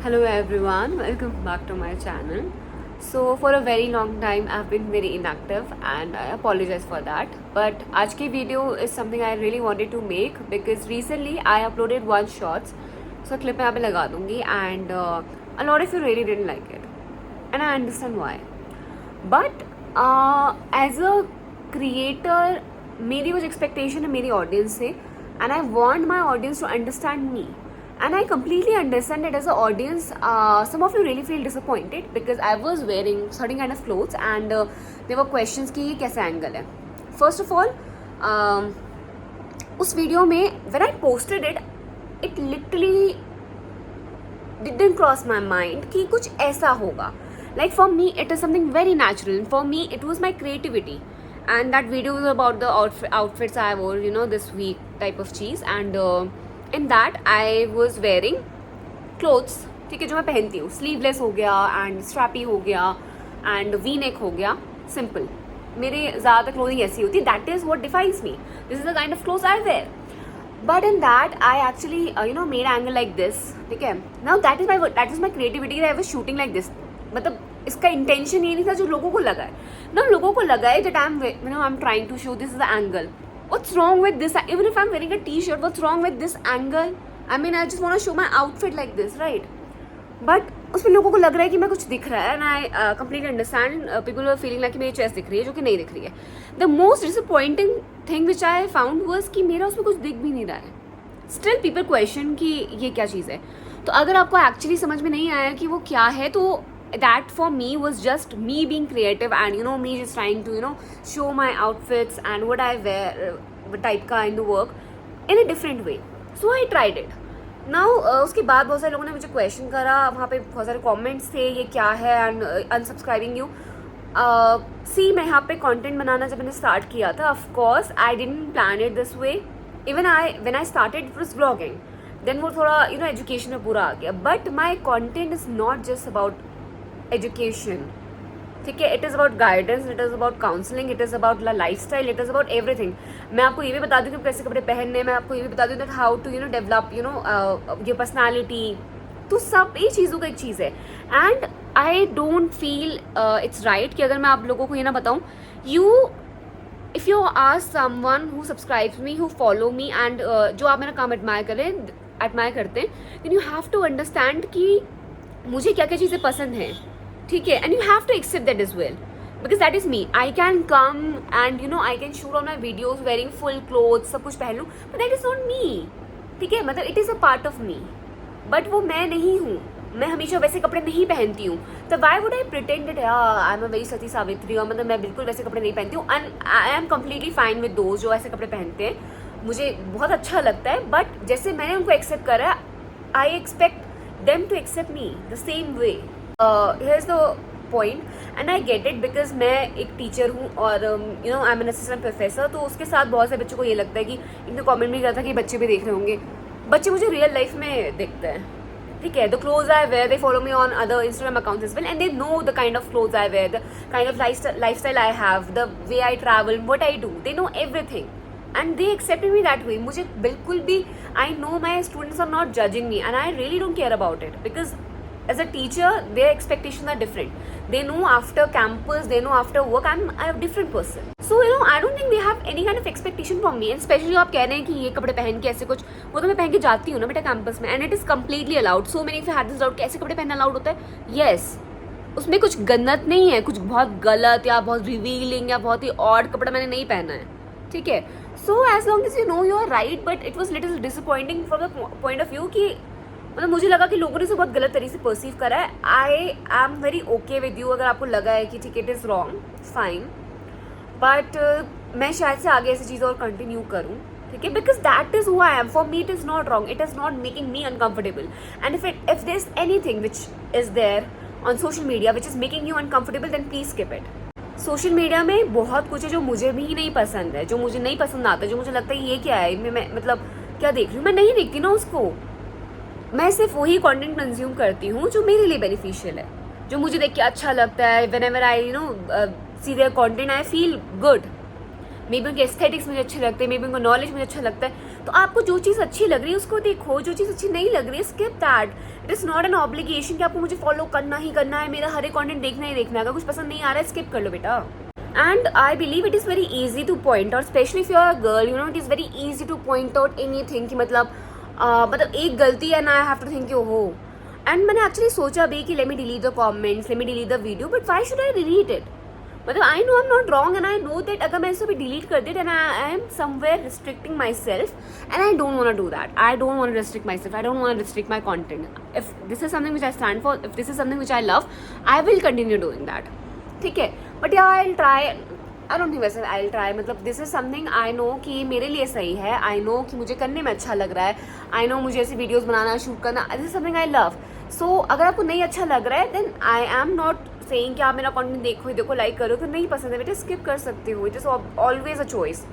Hello everyone, welcome back to my channel. So for a very long time I've been very inactive and I apologize for that. But आज की video is something I really wanted to make because recently I uploaded one shorts. So clip मैं यहाँ पे लगा दूँगी and a lot of you really didn't like it and I understand why. But as a creator मेरी कुछ expectation है मेरी audience से and I want my audience to understand me. And I completely understand that as an audience, some of you really feel disappointed because I was wearing certain kind of clothes and there were questions कि ये कैसा angle है. First of all, उस video में when I posted it, it literally didn't cross my mind कि कुछ ऐसा होगा. Like for me, it is something very natural. For me, it was my creativity. And that video was about the outfits I wore, this week type of cheese. And in that I was wearing clothes, ठीक है, जो मैं पहनती हूँ. Sleeveless हो गया and strappy हो गया एंड वी नेक हो गया. सिंपल, मेरे ज़्यादातर क्लोथिंग ऐसी होती है. That is what defines me. This is the kind of clothes I wear. But in that I actually made angle like this. ठीक है, now that is my creativity. I was shooting like this. मतलब इसका intention ये नहीं था जो लोगों को लगा है ना. लोगों को लगा है that I am trying to show this is the angle. What's wrong with this? Even if I'm wearing a t-shirt, what's wrong with this angle? I mean, I just want to show my outfit like this, right? But उसमें लोगों को लग रहा है कि मैं कुछ दिख रहा है and I completely understand people were feeling like कि मेरी chest दिख रही है जो कि नहीं दिख रही है. The most disappointing thing which I found was कि मेरा उसमें कुछ दिख भी नहीं रहा है. Still people question कि ये क्या चीज़ है. तो अगर आपको actually समझ में नहीं आया कि वो क्या है तो that for me was just me being creative and me just trying to show my outfits and what I wear type का in the work in a different way. So I tried it. Now उसके बाद बहुत सारे लोगों ने मुझे question करा. वहाँ पे बहुत सारे कमेंट्स थे ये क्या है and unsubscribing you. See, मैं यहाँ पे कंटेंट बनाना जब मैंने स्टार्ट किया था, of course I didn't plan it this way. Even when I started it was vlogging. Then वो थोड़ा एजुकेशन में पूरा आ गया. But my content is not just about education. ठीक है, it is about guidance, it is about counselling, it is about life style, it is about everything. मैं आपको ये भी बता दूँ कि कैसे कपड़े पहनने. मैं आपको ये भी बता दूँ that how to develop your personality. तो सब ये चीज़ों का एक चीज़ है. And I don't feel it's right कि अगर मैं आप लोगों को ये ना बताऊँ, if you are someone who subscribes me, who follow me and जो आप मेरा काम एडमायर करते हैं, then you have to understand कि मुझे क्या क्या चीज़ें पसंद हैं. ठीक है, and you have to accept that is well because that is me. I can come and I can shoot on my videos wearing full clothes, सब कुछ पहन लूँ, but that is not me. ठीक है, मतलब it is a part of me, but वो मैं नहीं हूँ. मैं हमेशा वैसे कपड़े नहीं पहनती हूँ. तो why would I pretend that I am a very Sati Savitri, और मतलब मैं बिल्कुल वैसे कपड़े नहीं पहनती हूँ. And I am completely fine with those जो ऐसे कपड़े पहनते हैं. मुझे बहुत अच्छा लगता है. बट जैसे मैंने उनको एक्सेप्ट करा, I expect them to accept me the same way. Here's the point and I get it because मैं एक टीचर हूँ और I'm an assistant professor. तो उसके साथ बहुत से बच्चों को ये लगता है कि इनने कमेंट भी करा था कि बच्चे भी देख रहे होंगे. बच्चे मुझे रियल लाइफ में देखते हैं. ठीक है, the clothes I wear, they follow me on other Instagram accounts as well and they know the kind of clothes I wear, the kind of lifestyle I have, the way I travel, what I do. They know everything. And they accepted me that way. मुझे बिल्कुल भी, I know my students are not judging me and I really don't care about it because as a teacher their expectations are different. They know after campus, they know after work I'm a different person. So I don't think they have any kind of expectation from me. And especially आप कह रहे हैं कि ये कपड़े पहन के ऐसे कुछ, वो तो मैं पहन के जाती हूँ ना बेटा कैंपस में and it is completely allowed. So many of you had this doubt कि ऐसे कपड़े पहनना अलाउड होता है. Yes, उसमें कुछ गलत नहीं है, कुछ बहुत गलत या बहुत रिवीलिंग या बहुत ही ऑड कपड़ा मैंने नहीं पहना है. ठीक है, so as long as you know you are right, but it was little disappointing from the point of view कि मतलब मुझे लगा कि लोगों ने इसे बहुत गलत तरीके से परसीव करा है. I am very okay with you अगर आपको लगा है कि ठीक है it is wrong, fine. But मैं शायद से आगे ऐसी चीज़ और कंटिन्यू करूँ. ठीक है, because that is who I am. For me it is not wrong, it is not making me uncomfortable. And if there is anything which is there on social media which is making you uncomfortable, then please skip it. Social media में बहुत कुछ है जो मुझे भी नहीं पसंद है, जो मुझे नहीं पसंद आता, जो मुझे लगता है ये क्या है, मैं मतलब क्या देख रही हूँ. मैं नहीं देखती ना उसको. मैं सिर्फ वही कंटेंट कंज्यूम करती हूँ जो मेरे लिए बेनिफिशियल है, जो मुझे देख के अच्छा लगता है. Whenever I see their content I feel good. Maybe उनके एस्थेटिक्स मुझे अच्छे लगते हैं, मे बी उनका नॉलेज मुझे अच्छा लगता है. तो आपको जो चीज़ अच्छी लग रही है उसको देखो, जो चीज़ अच्छी नहीं लग रही है skip that. It is not an obligation कि आपको मुझे फॉलो करना ही करना है, मेरा हर एक कॉन्टेंट देखना ही देखना है. अगर कुछ पसंद नहीं आ रहा है स्किप कर लो बेटा. And I believe it is very easy to point out, specially if you are a girl, you know it is very easy to point out anything कि मतलब एक गलती है ना, I have to think you हो. And मैंने actually सोचा भी कि let me delete the comments, let me delete the video, but why should I delete it. मतलब I know I am not wrong and I know that अगर मैं इसे भी डिलीट कर दी and I am somewhere restricting myself and I don't want to do that. I don't want to restrict myself, I don't want to restrict my content. If this is something which I stand for, if this is something which I love, I will continue doing that. ठीक है, but yeah I will try, I don't think वैसे आई will try. मतलब this is something I know कि मेरे लिए सही है, I know कि मुझे करने में अच्छा लग रहा है, आई नो मुझे ऐसी वीडियोज़ बनाना, शूट करना, this is something I love. So अगर आपको नहीं अच्छा लग रहा है then I am not saying कि आप मेरा कंटेंट देखो ही देखो, लाइक करो. तो नहीं पसंद है बेटा स्किप कर सकते हो. It is always a choice.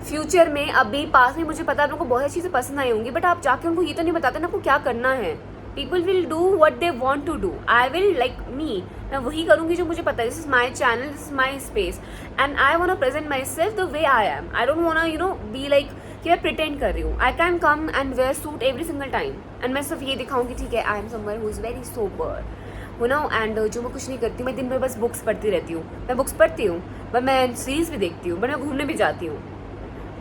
Future में अभी पास में मुझे पता है आपको बहुत सी चीज़ें पसंद आई होंगी, बट आप जाके उनको ये तो नहीं बताते ना आपको क्या करना है. People will do what they want to do. I will like me, मैं वही करूँगी जो मुझे पता है. This is my channel, this is my space and I want present myself the way I am. I don't want you know be like कि मैं pretend कर रही हूँ. I can come and wear suit every single time and मैं सिर्फ ये दिखाऊँ कि ठीक है I am someone who is very sober, you know. And जो मैं कुछ नहीं करती, मैं दिन भर बस बुक्स पढ़ती रहती हूँ. मैं बुक्स पढ़ती हूँ, बट मैं सीरीज भी देखती हूँ, बट मैं घूमने भी जाती हूँ.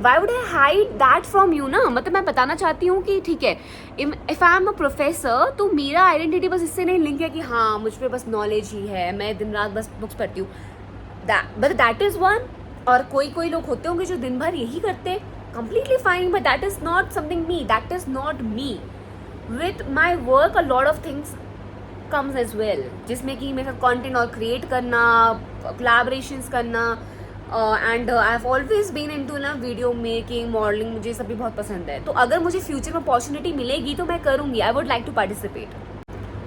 Y would I hide that from you ना. मतलब मैं बताना चाहती हूँ कि ठीक है, if I am a professor तो मेरा आइडेंटिटी बस इससे नहीं लिंक है कि हाँ मुझ पर बस नॉलेज ही है, मैं दिन रात बस बुक्स पढ़ती हूँ. But that is one. और कोई लोग होते होंगे जो दिन भर यही करते, completely fine, but that is not something me, that is not me. With my work a lot of things comes as well, जिसमें कि मेरा कंटेंट और क्रिएट करना, कोलैबोरेशंस करना, and I have always been into ना video making, modelling, मुझे सब भी बहुत पसंद है. तो अगर मुझे फ्यूचर में अपॉर्चुनिटी मिलेगी तो मैं करूँगी. I would like to participate.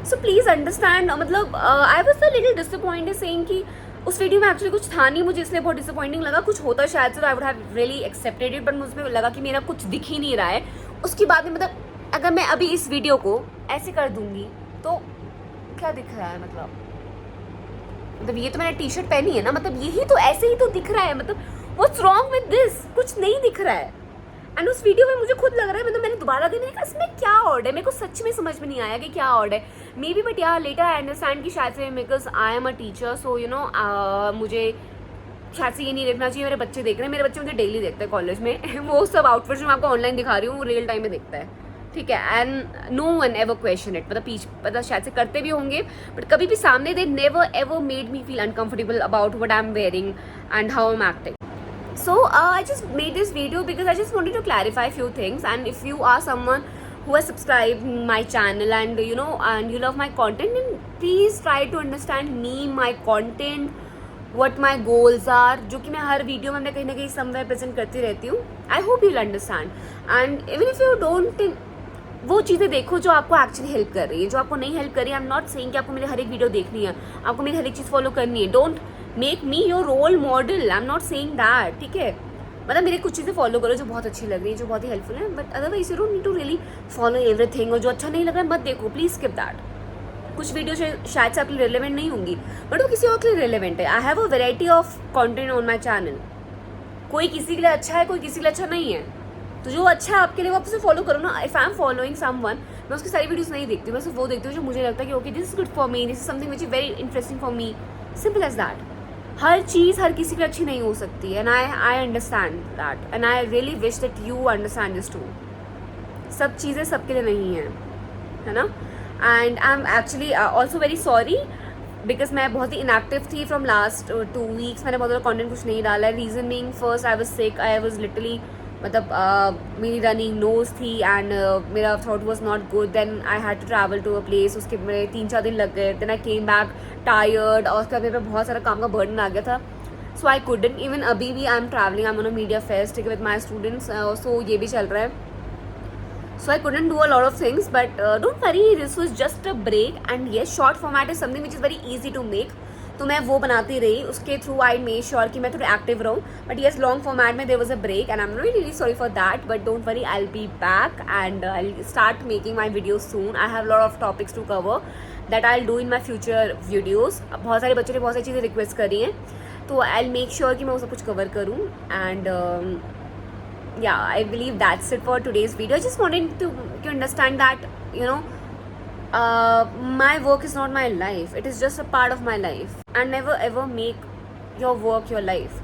So please understand. मतलब I was a little disappointed saying कि उस वीडियो में एक्चुअली कुछ था नहीं, मुझे इसलिए बहुत डिसअपॉइंटिंग लगा. कुछ होता शायद से तो I would have really accepted it, but मुझे लगा कि मेरा कुछ दिख ही नहीं रहा है. उसके बाद में मतलब अगर मैं अभी इस वीडियो को ऐसे कर दूंगी तो क्या दिख रहा है. मतलब ये तो मैंने टी शर्ट पहनी है ना, मतलब यही तो ऐसे ही तो दिख रहा है. मतलब व्हाट्स रॉन्ग विद दिस, कुछ नहीं दिख रहा है. एंड उस वीडियो में मुझे खुद लग रहा है, मतलब मैंने दोबारा देखने का इसमें क्या ऑर्ड है, मेरे को सच में समझ में नहीं आया कि क्या ऑर्ड है. मे बी बट यार लेटर आई अंडरस्टैंड कि शायद से because I am a teacher, so you know मुझे शायद से ये नहीं देखना चाहिए. मेरे बच्चे देख रहे हैं, मेरे बच्चे मुझे डेली देखते हैं कॉलेज में. वो सब आउटफिट जो मैं आपको ऑनलाइन दिखा रही हूँ वो रियल टाइम में देखता है. ठीक है, and no one ever question it. मतलब शायद से करते भी होंगे बट कभी भी सामने they never ever made me feel uncomfortable about what I am wearing and how I am acting. So I just made this video because I just wanted to clarify few things, and if you are someone who has subscribed my channel and you know and you love my content, then please try to understand me, my content, what my goals are, जो कि मैं हर video में कहीं ना कहीं somewhere present करती रहती हूँ. I hope you'll understand, and even if you don't, वो चीज़ें देखो जो आपको एक्चुअली हेल्प कर रही है. जो आपको नहीं हेल्प कर रही है, आई एम नॉट सेइंग कि आपको मेरी हर एक वीडियो देखनी है, आपको मेरी हर एक चीज़ फॉलो करनी है. Don't make me your role model, I am not saying that. ठीक है, मतलब मेरी कुछ चीज़ें फॉलो करो जो बहुत अच्छी लग रही है, जो बहुत ही हेल्पफुल है, but otherwise you don't need to really follow everything. और जो अच्छा नहीं लग रहा है मत देखो, प्लीज़ स्किप दैट. कुछ वीडियो शायद से आपके लिए रिलेवेंट नहीं होंगी बट वो किसी और के लिए रिलेवेंट है. I have a variety of content on my channel. कोई किसी के लिए अच्छा है, कोई किसी के लिए अच्छा नहीं है. तो जो अच्छा है आपके लिए वो आप उसे फॉलो करो ना. If I am following someone, मैं उसकी सारी वीडियोस नहीं देखती हूँ, मैं सिर्फ वो देखती हूँ जो मुझे लगता है कि okay this is good for me, this is something which is very interesting for me. Simple as that. हर चीज़ हर किसी के लिए अच्छी नहीं हो सकती है, and I understand that, and I really wish that you understand this too. सब चीज़ें सबके लिए नहीं हैं, है ना. And I am actually also very sorry because मैं बहुत ही इनएक्टिव थी फ्रॉम लास्ट 2 weeks. मैंने बहुत ज़्यादा कॉन्टेंट कुछ नहीं डाला है. Reason being first I was sick, I was literally मतलब मेरी रनिंग नोज थी एंड मेरा throat was not good. Then I had to travel to a place. उसके मेरे 3-4 दिन लग गए. Then I came back tired और उसके बाद मेरे पे बहुत सारा काम का बर्डन आ गया था. सो आई कुडंट. इवन अभी भी I am travelling, I am on a media fest with my students, so ये भी चल रहा है. So I couldn't do a lot of things, but don't worry, this was just a break. And yes, short format is something which is very easy to make. तो मैं वो बनाती रही, उसके थ्रू आई मेक श्योर कि मैं थोड़ी active रहूँ. बट येस, लॉन्ग फॉर्मेट में there was a break and I am really sorry for that. But don't worry, I will be back and I will start making my videos soon. I have lot of topics to cover that I will do in my future videos. बहुत सारे बच्चों ने बहुत सारी चीज़ें request करी हैं, तो आई विल मेक श्योर कि मैं वो सब कुछ कवर करूँ. And yeah, I believe that's it for today's video. I just wanted to understand that, you know, my work is not my life. It is just a part of my life. And never ever make your work your life.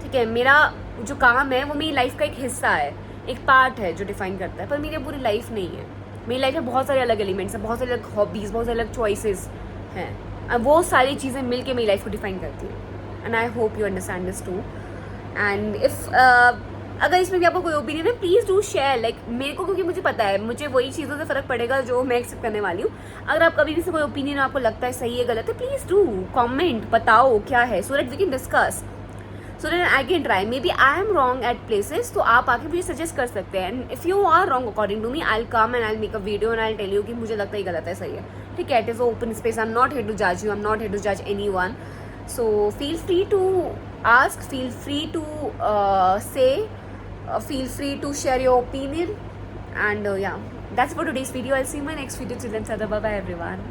ठीक है, मेरा जो काम है वो मेरी life का एक हिस्सा है, एक पार्ट है जो डिफाइन करता है, पर मेरी पूरी लाइफ नहीं है. मेरी लाइफ में बहुत सारे अलग एलिमेंट्स हैं, बहुत सारे अलग हॉबीज़, बहुत सारे अलग चॉइसेस हैं. अब वो सारी चीज़ें मिल के मेरी लाइफ को डिफाइन करती हैं. And I hope you understand this too. And if अगर इसमें भी आपको कोई ओपिनियन है, प्लीज़ डू शेयर. लाइक मेरे को, क्योंकि मुझे पता है मुझे वही चीज़ों से फ़र्क पड़ेगा जो मैं एक्सेप्ट करने वाली हूँ. अगर आप कभी भी से कोई ओपिनियन आपको लगता है सही है गलत है, प्लीज़ डू कमेंट, बताओ क्या है, so that we can discuss, so that I can try. Maybe I am wrong at places, तो आप आके मुझे सजेस्ट कर सकते हैं. And if you are wrong according to me, I will come and I will make a video and I will tell you कि मुझे लगता है गलत है, सही है. ठीक है, it is open space. I am not here to जज you, I am not here to जज any one. So feel free to ask, feel free to say, feel free to share your opinion. And yeah, that's for today's video. I'll see you in my next video. Till then, bye bye everyone.